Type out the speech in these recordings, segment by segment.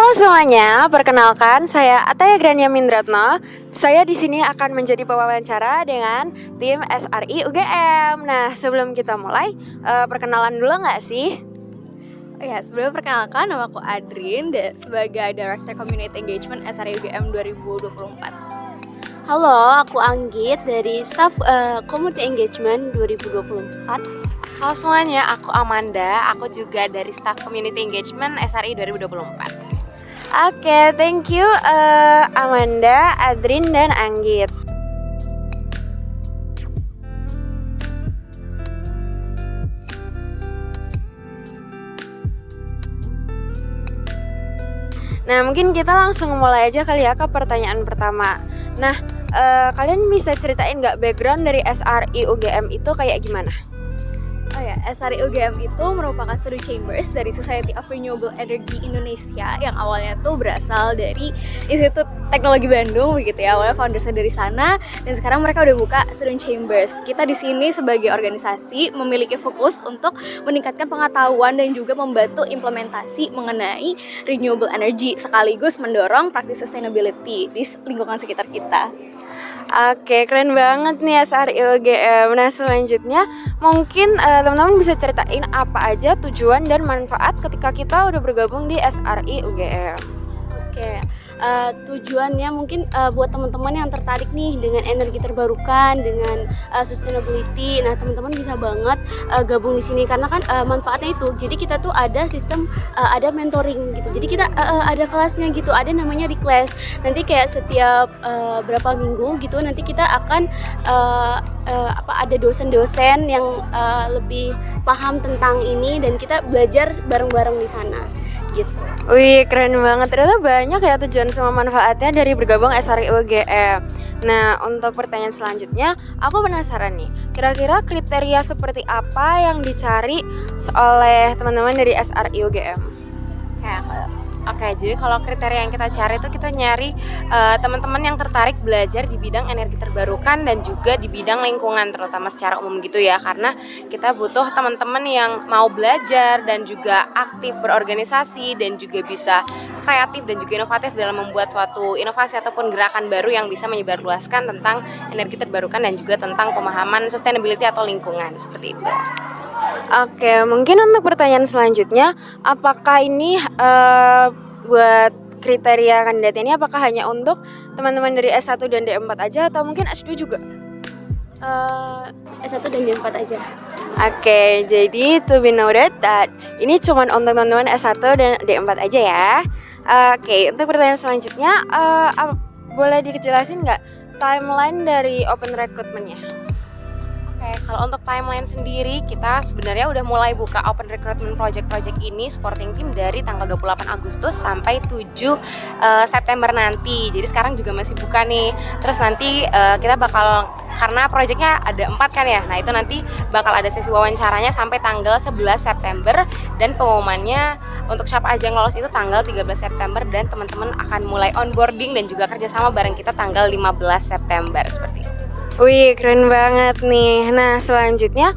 Halo semuanya, perkenalkan saya Ataya Grania Mindratno. Saya di sini akan menjadi pewawancara dengan tim SRI UGM. Nah, sebelum kita mulai, perkenalan dulu nggak sih? Ya, sebelum perkenalkan, nama aku Adrin sebagai Director Community Engagement SRI UGM 2024. Halo, aku Anggit dari Staff Community Engagement 2024. Halo semuanya, aku Amanda, aku juga dari Staff Community Engagement SRI 2024. Oke, thank you Amanda, Adrin, dan Anggit. Nah, mungkin kita langsung mulai aja kali ya ke pertanyaan pertama. Nah, kalian bisa ceritain nggak background dari SRI UGM itu kayak gimana? Oh ya, SRI UGM itu merupakan studi chambers dari Society of Renewable Energy Indonesia yang awalnya tuh berasal dari Institut Teknologi Bandung begitu ya. Awalnya foundersnya dari sana dan sekarang mereka udah buka student chambers. Kita di sini sebagai organisasi memiliki fokus untuk meningkatkan pengetahuan dan juga membantu implementasi mengenai renewable energy sekaligus mendorong praktik sustainability di lingkungan sekitar kita. Oke, keren banget nih SRI UGM. Nah, selanjutnya mungkin teman-teman bisa ceritain apa aja tujuan dan manfaat ketika kita udah bergabung di SRI UGM. Oke, tujuannya mungkin buat teman-teman yang tertarik nih dengan energi terbarukan, dengan sustainability. Nah, teman-teman bisa banget gabung di sini karena kan manfaatnya itu. Jadi kita tuh ada sistem ada mentoring gitu. Jadi kita ada kelasnya gitu, ada namanya di kelas. Nanti kayak setiap berapa minggu gitu nanti kita akan ada dosen-dosen yang lebih paham tentang ini dan kita belajar bareng-bareng di sana. Gitu. Wih, keren banget. Ternyata banyak ya tujuan sama manfaatnya dari bergabung SRI UGM. Nah, untuk pertanyaan selanjutnya, aku penasaran nih. Kira-kira kriteria seperti apa yang dicari oleh teman-teman dari SRI UGM? Oke, jadi kalau kriteria yang kita cari itu kita nyari teman-teman yang tertarik belajar di bidang energi terbarukan dan juga di bidang lingkungan terutama secara umum gitu ya, karena kita butuh teman-teman yang mau belajar dan juga aktif berorganisasi dan juga bisa kreatif dan juga inovatif dalam membuat suatu inovasi ataupun gerakan baru yang bisa menyebarluaskan tentang energi terbarukan dan juga tentang pemahaman sustainability atau lingkungan seperti itu. Oke, mungkin untuk pertanyaan selanjutnya, apakah ini buat kriteria kandidat ini apakah hanya untuk teman-teman dari S1 dan D4 aja atau mungkin S2 juga? S1 dan D4 aja. Oke, jadi to be noted that ini cuma untuk teman-teman S1 dan D4 aja ya. Oke, untuk pertanyaan selanjutnya, boleh dijelasin nggak timeline dari open recruitment-nya? Oke, kalau untuk timeline sendiri kita sebenarnya udah mulai buka open recruitment project ini supporting team dari tanggal 28 Agustus sampai 7 September nanti. Jadi sekarang juga masih buka nih. Terus nanti kita bakal, karena projectnya ada 4 kan ya. Nah, itu nanti bakal ada sesi wawancaranya sampai tanggal 11 September dan pengumumannya untuk siapa aja yang lolos itu tanggal 13 September dan teman-teman akan mulai onboarding dan juga kerjasama bareng kita tanggal 15 September seperti itu. Wih, keren banget nih. Nah, selanjutnya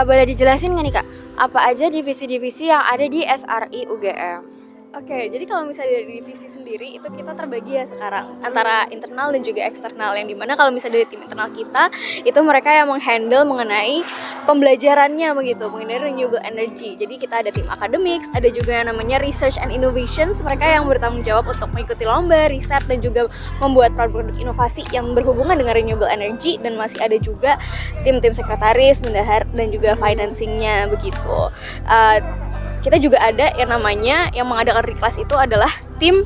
boleh dijelasin nggak nih Kak, apa aja divisi-divisi yang ada di SRI UGM? Oke, jadi kalau misalnya dari divisi sendiri itu kita terbagi ya sekarang antara internal dan juga eksternal, yang dimana kalau misalnya dari tim internal kita itu mereka yang menghandle mengenai pembelajarannya begitu mengenai renewable energy. Jadi kita ada tim academics, ada juga yang namanya research and innovations, mereka yang bertanggung jawab untuk mengikuti lomba, riset dan juga membuat produk-produk inovasi yang berhubungan dengan renewable energy, dan masih ada juga tim-tim sekretaris, bendahara dan juga financingnya begitu. Kita juga ada yang namanya yang mengadakan reclass itu adalah tim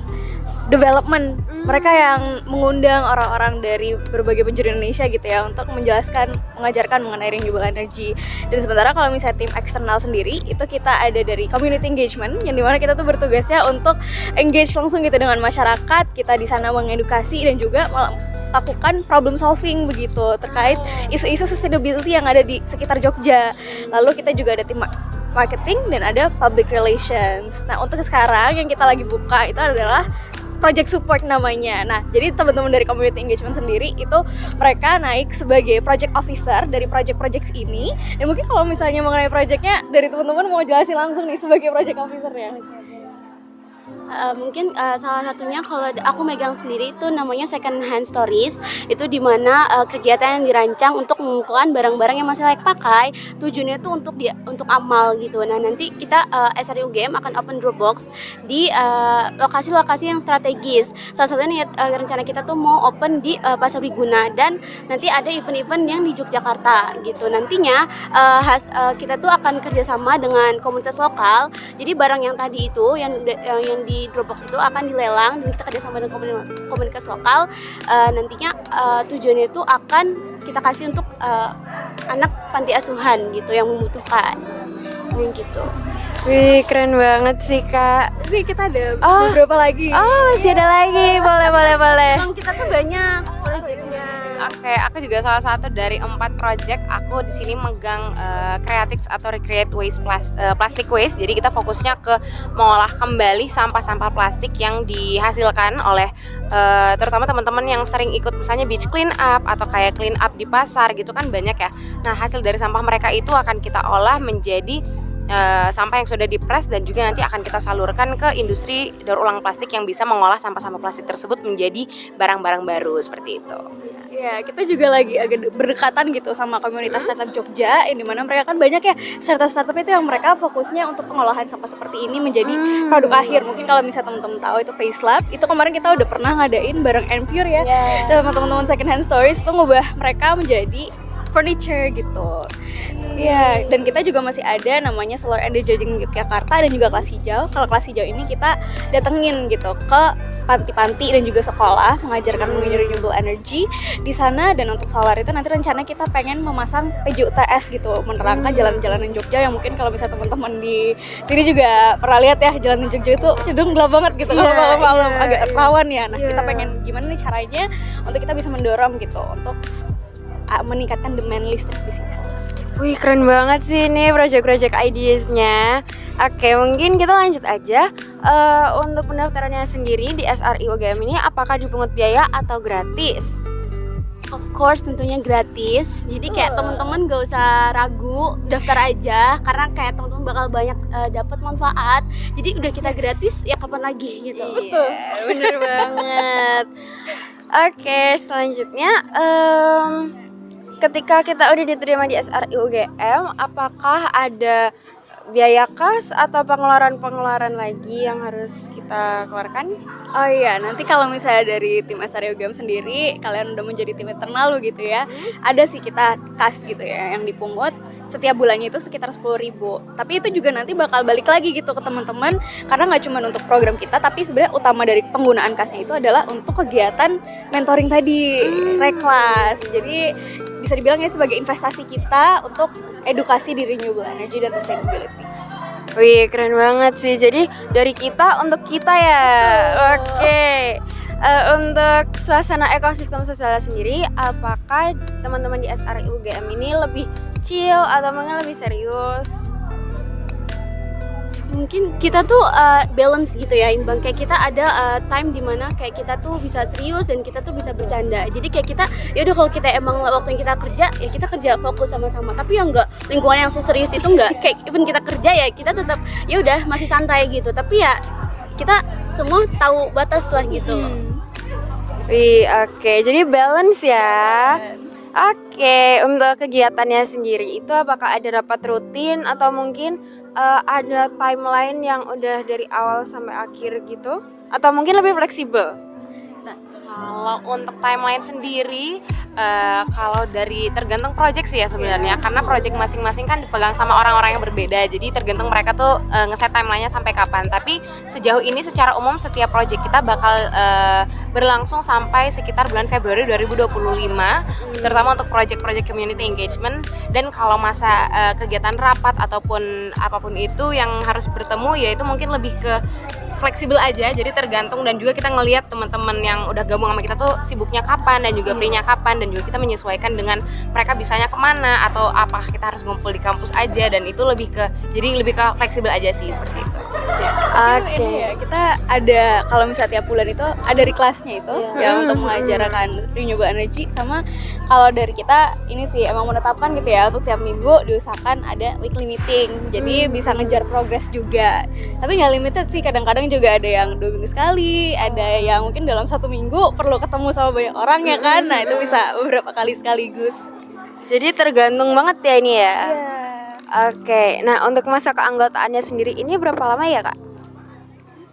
development. Mereka yang mengundang orang-orang dari berbagai penjuru Indonesia gitu ya untuk mengajarkan mengenai renewable energy. Dan sementara kalau misalnya tim eksternal sendiri itu kita ada dari community engagement, yang dimana kita tuh bertugasnya untuk engage langsung gitu dengan masyarakat. Kita di sana mengedukasi dan juga lakukan problem solving begitu terkait isu-isu sustainability yang ada di sekitar Jogja. Lalu kita juga ada tim marketing dan ada public relations. Nah, untuk sekarang yang kita lagi buka itu adalah project support namanya. Nah, jadi teman-teman dari community engagement sendiri itu mereka naik sebagai project officer dari project ini. Dan mungkin kalau misalnya mengenai projectnya dari teman-teman mau jelasin langsung nih sebagai project officer ya. Mungkin salah satunya kalau aku megang sendiri itu namanya second hand stories. Itu dimana kegiatan yang dirancang untuk mengumpulkan barang-barang yang masih layak pakai. Tujuannya itu untuk amal gitu. Nah nanti kita SRI UGM akan open Dropbox di lokasi-lokasi yang strategis. Salah satunya rencana kita tuh mau open di Pasar Wiguna, dan nanti ada event-event yang di Yogyakarta gitu. Nantinya kita tuh akan kerjasama dengan komunitas lokal. Jadi barang yang tadi itu yang di Dropbox itu akan dilelang, dan kita kerjasama dengan komunitas lokal. Nantinya tujuannya itu akan kita kasih untuk anak panti asuhan gitu yang membutuhkan, gitu. Wih, keren banget sih Kak. Tapi kita ada Oh. beberapa lagi. Oh, masih ada lagi. Boleh. Emang kita tuh banyak proyeknya. Oke, aku juga salah satu dari 4 project. Aku di sini megang Creatix atau Recreate Waste Plastic Waste. Jadi kita fokusnya ke mengolah kembali sampah-sampah plastik yang dihasilkan oleh terutama teman-teman yang sering ikut misalnya beach clean up atau kayak clean up di pasar gitu kan banyak ya. Nah, hasil dari sampah mereka itu akan kita olah menjadi sampah yang sudah dipres, dan juga nanti akan kita salurkan ke industri daur ulang plastik yang bisa mengolah sampah-sampah plastik tersebut menjadi barang-barang baru seperti itu. Ya, kita juga lagi agak berdekatan gitu sama komunitas startup Jogja, yang dimana mereka kan banyak ya startup itu yang mereka fokusnya untuk pengolahan sampah seperti ini menjadi produk akhir. Mungkin kalau misalnya teman-teman tahu itu Face Lab, itu kemarin kita udah pernah ngadain bareng Pure ya, sama teman-teman Second Hand Stories itu ngubah mereka menjadi furniture gitu. Ya, dan kita juga masih ada namanya Solar Energy Yogyakarta dan juga kelas hijau. Kalau kelas hijau ini kita datengin gitu ke panti-panti dan juga sekolah mengajarkan mengenai renewable energy di sana. Dan untuk solar itu nanti rencana kita pengen memasang PJUTS gitu, menerangkan jalan-jalanan Jogja yang mungkin kalau misalnya teman-teman di sini juga pernah lihat ya, jalanan Jogja itu cenderung gelap banget gitu kalau malam-malam, agak rawan ya. Nah, kita pengen gimana nih caranya untuk kita bisa mendorong gitu untuk meningkatkan demand listrik di situ. Wih, keren banget sih ini project-project ideas-nya. Oke, mungkin kita lanjut aja. Untuk pendaftarannya sendiri di SRI UGM ini apakah dipungut biaya atau gratis? Of course tentunya gratis. Jadi kayak teman-teman gak usah ragu, daftar aja karena kayak teman-teman bakal banyak dapat manfaat. Jadi udah kita gratis ya kapan lagi gitu. Betul. Bener banget. Oke, selanjutnya ketika kita udah diterima di SRI UGM, apakah ada biaya kas atau pengeluaran lagi yang harus kita keluarkan? Oh iya, nanti kalau misalnya dari tim SRI UGM sendiri, kalian udah menjadi tim internal gitu ya, ada sih kita kas gitu ya yang dipungut setiap bulannya itu sekitar 10.000. Tapi itu juga nanti bakal balik lagi gitu ke teman-teman, karena nggak cuma untuk program kita, tapi sebenarnya utama dari penggunaan kasnya itu adalah untuk kegiatan mentoring tadi, reklas. Jadi bisa dibilang ya sebagai investasi kita untuk edukasi di renewable energy dan sustainability. Wih, keren banget sih. Jadi dari kita untuk kita ya. Oke. Untuk suasana ekosistem sosial sendiri, apakah teman-teman di SRI UGM ini lebih chill atau mungkin lebih serius? Mungkin kita tuh balance gitu ya, imbang. Kayak kita ada time dimana kayak kita tuh bisa serius dan kita tuh bisa bercanda. Jadi kayak kita ya udah, kalau kita emang waktu yang kita kerja ya kita kerja fokus sama-sama. Tapi yang enggak, lingkungan yang serius itu enggak. Kayak even kita kerja ya kita tetap ya udah masih santai gitu. Tapi ya kita semua tahu batas lah gitu. Wih, oke. Jadi balance ya. Oke, untuk kegiatannya sendiri itu apakah ada rapat rutin atau mungkin ada timeline yang udah dari awal sampai akhir gitu? Atau mungkin lebih fleksibel? Kalau untuk timeline sendiri, kalau dari tergantung project sih ya sebenarnya, karena project masing-masing kan dipegang sama orang-orang yang berbeda, jadi tergantung mereka tuh ngeset timelinenya sampai kapan. Tapi sejauh ini secara umum setiap project kita bakal berlangsung sampai sekitar bulan Februari 2025, terutama untuk project-project community engagement. Dan kalau masa kegiatan rapat ataupun apapun itu yang harus bertemu, ya itu mungkin lebih ke fleksibel aja, jadi tergantung, dan juga kita ngelihat teman-teman yang udah gabung sama kita tuh sibuknya kapan dan juga free-nya kapan, dan juga kita menyesuaikan dengan mereka bisanya kemana atau apa kita harus ngumpul di kampus aja, dan itu lebih ke fleksibel aja sih seperti itu. Oke. Ini ya, kita ada kalau misalnya tiap bulan itu ada di kelasnya itu ya untuk mengajarkan renewable energy, sama kalau dari kita ini sih emang menetapkan gitu ya untuk tiap minggu diusahakan ada weekly meeting, jadi bisa ngejar progres juga. Tapi nggak limited sih, kadang-kadang juga ada yang 2 minggu sekali, ada yang mungkin dalam 1 minggu perlu ketemu sama banyak orang ya kan, nah itu bisa beberapa kali sekaligus. Jadi tergantung banget ya ini ya. Iya. Oke, nah untuk masa keanggotaannya sendiri ini berapa lama ya Kak?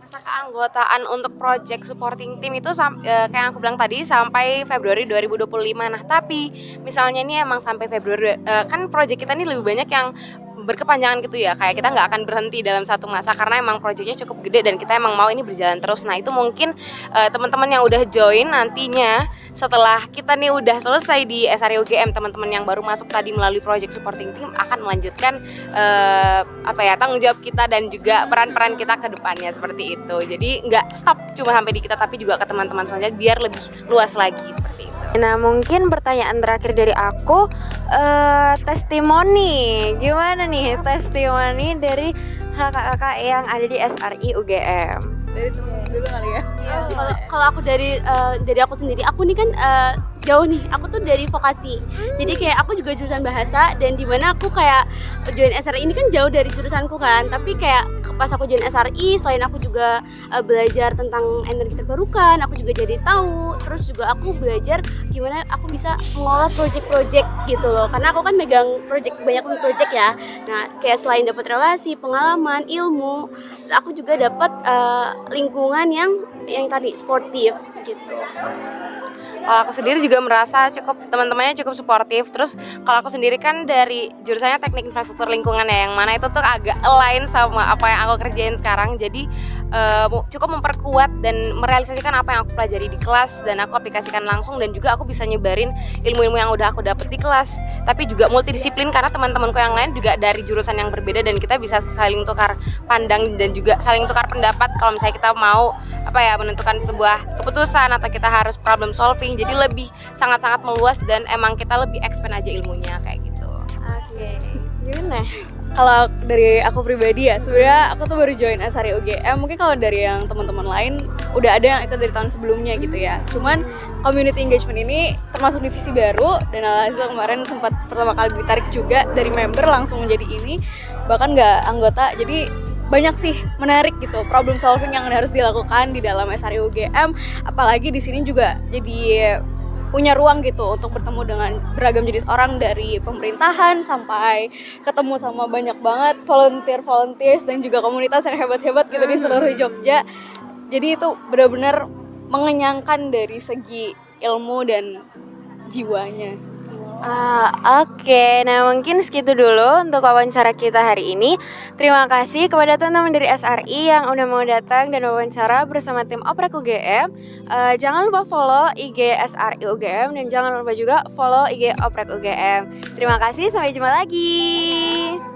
Masa keanggotaan untuk project supporting team itu kayak aku bilang tadi sampai Februari 2025. Nah, tapi misalnya ini emang sampai Februari, kan project kita ini lebih banyak yang berkepanjangan gitu ya, kayak kita nggak akan berhenti dalam satu masa karena emang proyeknya cukup gede dan kita emang mau ini berjalan terus. Nah itu mungkin teman-teman yang udah join nantinya setelah kita nih udah selesai di SRI UGM, teman-teman yang baru masuk tadi melalui project supporting team akan melanjutkan tanggung jawab kita dan juga peran-peran kita ke depannya seperti itu. Jadi nggak stop cuma sampai di kita, tapi juga ke teman-teman selanjutnya biar lebih luas lagi seperti itu. Nah mungkin pertanyaan terakhir dari aku, testimoni, gimana nih testimoni dari kakak-kakak yang ada di SRI UGM? Dari temen dulu kali ya. Kalau aku dari aku sendiri, aku nih kan jauh nih, aku tuh dari vokasi. Jadi kayak aku juga jurusan bahasa, dan dimana aku kayak join SRI ini kan jauh dari jurusanku kan. Tapi kayak pas aku join SRI, selain aku juga belajar tentang energi terbarukan, aku juga jadi tahu. Terus juga aku belajar gimana aku bisa mengolah project-project gitu loh. Karena aku kan megang banyak project ya. Nah kayak selain dapat relasi, pengalaman, ilmu, aku juga dapat lingkungan yang tadi sportif gitu. Kalau aku sendiri juga merasa teman-temannya cukup suportif. Terus kalau aku sendiri kan dari jurusannya teknik infrastruktur lingkungan ya, yang mana itu tuh agak align sama apa yang aku kerjain sekarang. Jadi cukup memperkuat dan merealisasikan apa yang aku pelajari di kelas dan aku aplikasikan langsung, dan juga aku bisa nyebarin ilmu-ilmu yang udah aku dapet di kelas. Tapi juga multidisiplin karena teman-temanku yang lain juga dari jurusan yang berbeda dan kita bisa saling tukar pandang dan juga saling tukar pendapat kalau misalnya kita mau menentukan sebuah keputusan atau kita harus problem solving. Jadi lebih sangat-sangat meluas dan emang kita lebih expand aja ilmunya kayak gitu. Oke, gimana? Kalau dari aku pribadi ya, sebenarnya aku tuh baru join SRI UGM. Mungkin kalau dari yang teman-teman lain udah ada yang ikut dari tahun sebelumnya gitu ya. Cuman community engagement ini termasuk divisi baru, dan alhasil kemarin sempat pertama kali ditarik juga dari member langsung menjadi ini, bahkan nggak anggota. Jadi banyak sih menarik gitu problem solving yang harus dilakukan di dalam SRI UGM. Apalagi di sini juga jadi punya ruang gitu untuk bertemu dengan beragam jenis orang dari pemerintahan sampai ketemu sama banyak banget volunteers dan juga komunitas yang hebat-hebat gitu di seluruh Jogja. Jadi itu benar-benar mengenyangkan dari segi ilmu dan jiwanya. Oke, nah mungkin segitu dulu untuk wawancara kita hari ini. Terima kasih kepada teman-teman dari SRI yang udah mau datang dan wawancara bersama tim Oprek UGM. Jangan lupa follow IG SRI UGM dan jangan lupa juga follow IG Oprek UGM. Terima kasih, sampai jumpa lagi.